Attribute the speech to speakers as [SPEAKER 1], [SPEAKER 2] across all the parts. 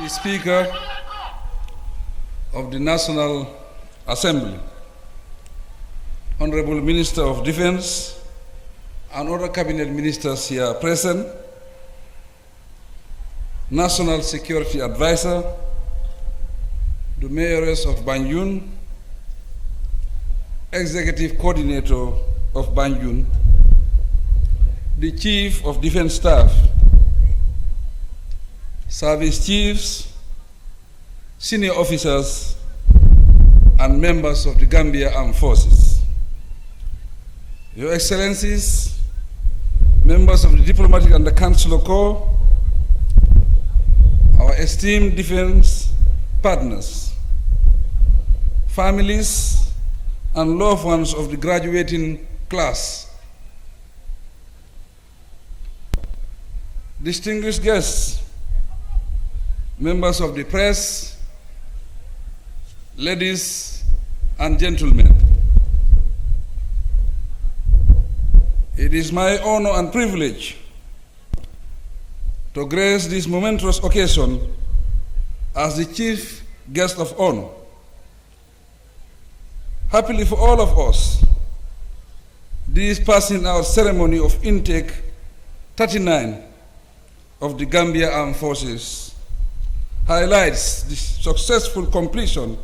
[SPEAKER 1] the Speaker of the National Assembly, Honorable Minister of Defense, and other cabinet ministers here present, National Security Advisor, the Mayoress of Banjul, Executive Coordinator of Banjul, the Chief of Defense Staff, Service Chiefs, senior officers, and members of the Gambia Armed Forces. Your Excellencies, members of the Diplomatic and the Consular Corps, our esteemed defense partners, families, and loved ones of the graduating class, distinguished guests, members of the press, ladies and gentlemen. It is my honor and privilege to grace this momentous occasion as the chief guest of honor. Happily for all of us, this passing out ceremony of intake 39 of the Gambia Armed Forces highlights the successful completion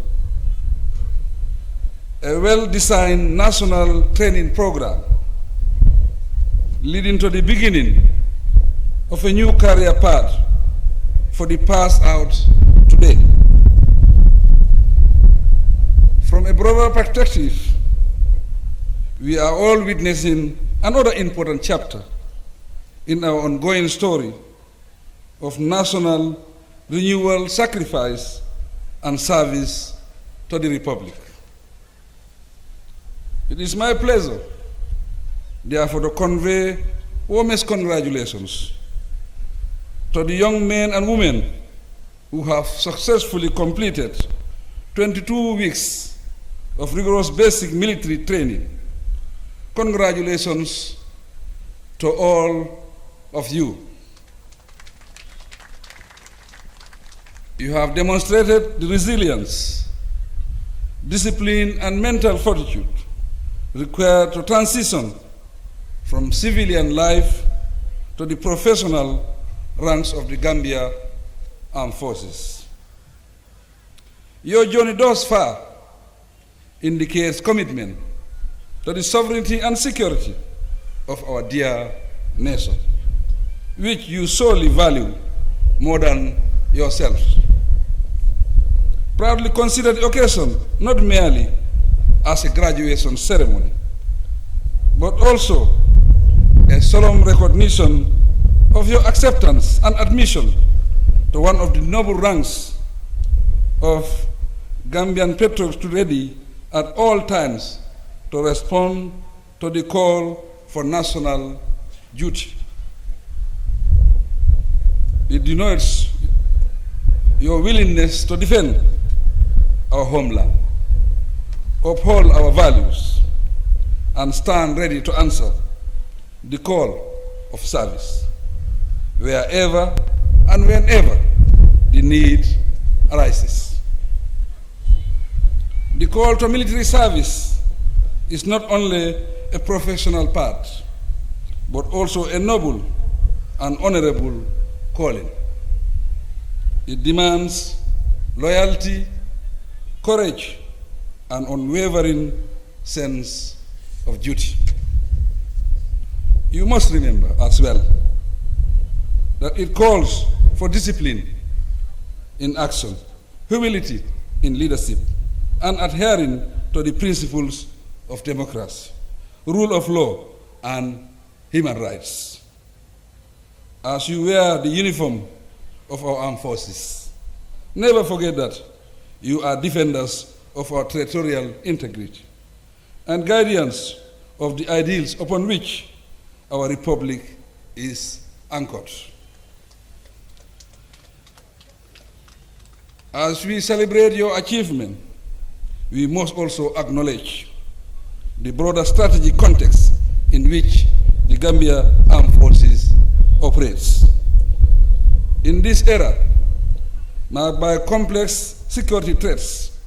[SPEAKER 1] a well-designed national training program leading to the beginning of a new career path for the passed out today. From a broader perspective, we are all witnessing another important chapter in our ongoing story of national renewal, sacrifice, and service to the Republic. It is my pleasure, therefore, to convey warmest congratulations to the young men and women who have successfully completed 22 weeks of rigorous basic military training. Congratulations to all of you. You have demonstrated the resilience, discipline, and mental fortitude required to transition from civilian life to the professional ranks of the Gambia Armed Forces. Your journey thus far indicates commitment to the sovereignty and security of our dear nation, which you solely value more than yourselves. Proudly consider the occasion not merely as a graduation ceremony, but also a solemn recognition of your acceptance and admission to one of the noble ranks of Gambian patriots to ready at all times to respond to the call for national duty. It denotes your willingness to defend our homeland, uphold our values, and stand ready to answer the call of service wherever and whenever the need arises. The call to military service is not only a professional path, but also a noble and honorable calling. It demands loyalty, courage, and unwavering sense of duty. You must remember as well that it calls for discipline in action, humility in leadership, and adhering to the principles of democracy, rule of law, and human rights. As you wear the uniform of our armed forces, never forget that you are defenders of our territorial integrity and guardians of the ideals upon which our republic is anchored. As we celebrate your achievement, we must also acknowledge the broader strategic context in which the Gambia Armed Forces operates. In this era, marked by complex security threats,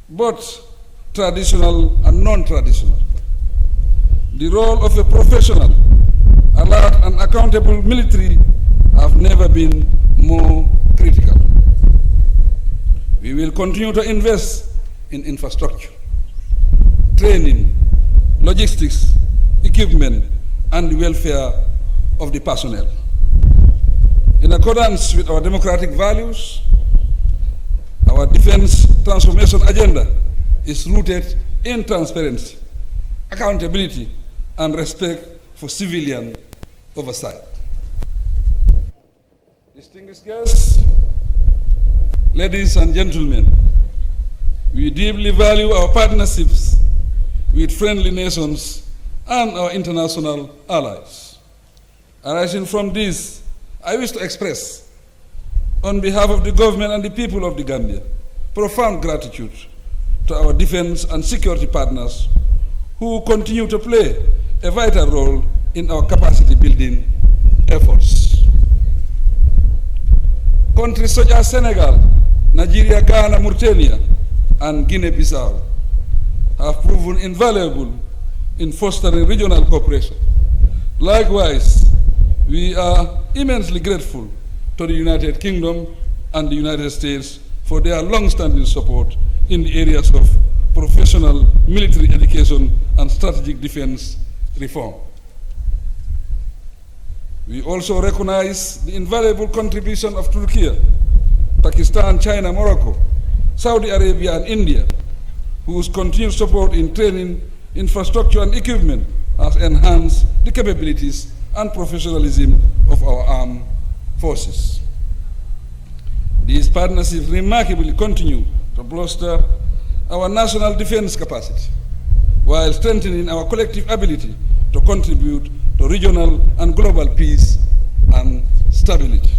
[SPEAKER 1] both traditional and non-traditional. The role of a professional, alert and accountable military have never been more critical. We will continue to invest in infrastructure, training, logistics, equipment, and the welfare of the personnel. In accordance with our democratic values, our defense transformation agenda is rooted in transparency, accountability, and respect for civilian oversight. Distinguished guests, ladies and gentlemen, we deeply value our partnerships with friendly nations and our international allies. Arising from this, I wish to express, on behalf of the government and the people of the Gambia, profound gratitude to our defense and security partners who continue to play a vital role in our capacity building efforts. Countries such as Senegal, Nigeria, Ghana, Mauritania, and Guinea-Bissau have proven invaluable in fostering regional cooperation. Likewise, we are immensely grateful to the United Kingdom and the United States for their long-standing support in the areas of professional military education and strategic defense reform. We also recognize the invaluable contribution of Turkey, Pakistan, China, Morocco, Saudi Arabia, and India, whose continued support in training, infrastructure, and equipment has enhanced the capabilities and professionalism of our armed forces. These partnerships remarkably continue to bolster our national defense capacity, while strengthening our collective ability to contribute to regional and global peace and stability.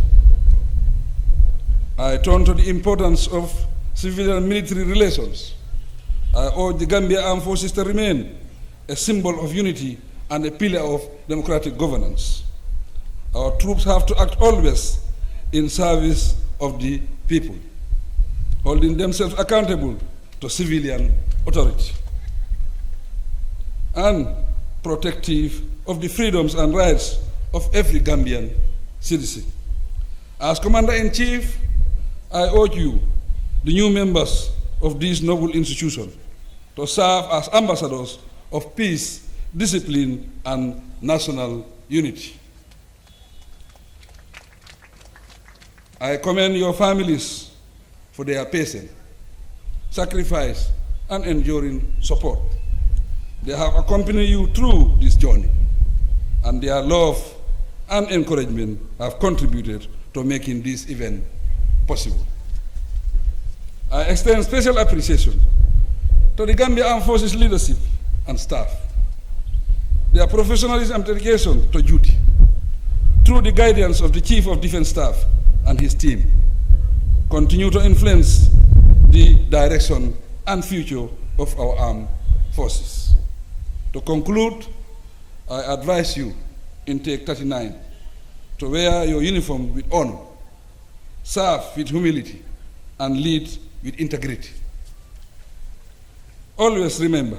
[SPEAKER 1] I turn to the importance of civilian and military relations. I urge the Gambia Armed Forces to remain a symbol of unity and a pillar of democratic governance. Our troops have to act always in service of the people, holding themselves accountable to civilian authority, and protective of the freedoms and rights of every Gambian citizen. As Commander-in-Chief, I urge you, the new members of this noble institution, to serve as ambassadors of peace, discipline, and national unity. I commend your families for their patience, sacrifice, and enduring support. They have accompanied you through this journey, and their love and encouragement have contributed to making this event possible. I extend special appreciation to the Gambia Armed Forces leadership and staff. Their professionalism and dedication to duty, through the guidance of the Chief of Defense Staff and his team, continue to influence the direction and future of our armed forces. To conclude, I advise you, Intake 39, to wear your uniform with honor, serve with humility, and lead with integrity. Always remember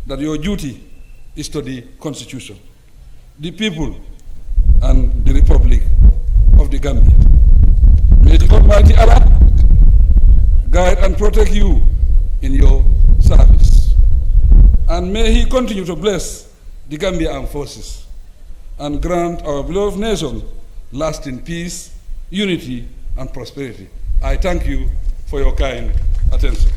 [SPEAKER 1] that your duty is to the Constitution, the people, and the Republic of the Gambia. May the Almighty Allah guide and protect you in your service. And may He continue to bless the Gambia Armed Forces and grant our beloved nation lasting peace, unity, and prosperity. I thank you for your kind attention.